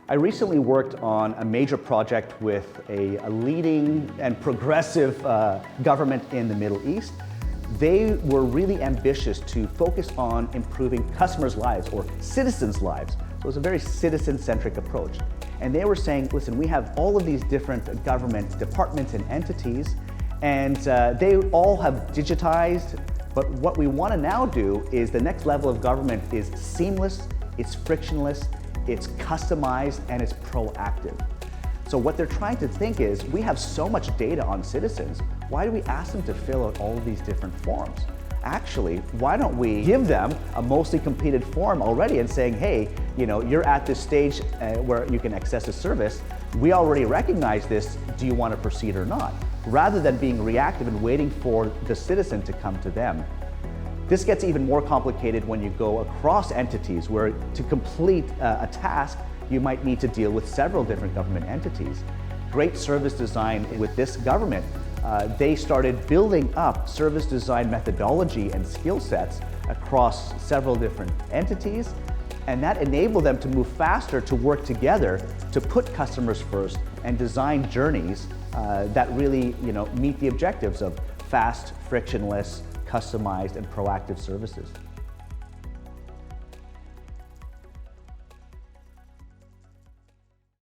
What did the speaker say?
I recently worked on a major project with a leading and progressive government in the Middle East. They were really ambitious to focus on improving customers' lives or citizens' lives. So it was a very citizen-centric approach. And they were saying, listen, we have all of these different government departments and entities, and they all have digitized, but what we want to now do is the next level of government is seamless, it's frictionless, it's customized, and it's proactive. So what they're trying to think is, we have so much data on citizens, why do we ask them to fill out all of these different forms? Actually, why don't we give them a mostly completed form already and saying, hey, you're at this stage where you can access a service, we already recognize this, do you want to proceed or not? Rather than being reactive and waiting for the citizen to come to them. This gets even more complicated when you go across entities, where to complete a task, you might need to deal with several different government entities. Great service design with this government, they started building up service design methodology and skill sets across several different entities, and that enabled them to move faster, to work together, to put customers first and design journeys that really meet the objectives of fast, frictionless, customized, and proactive services.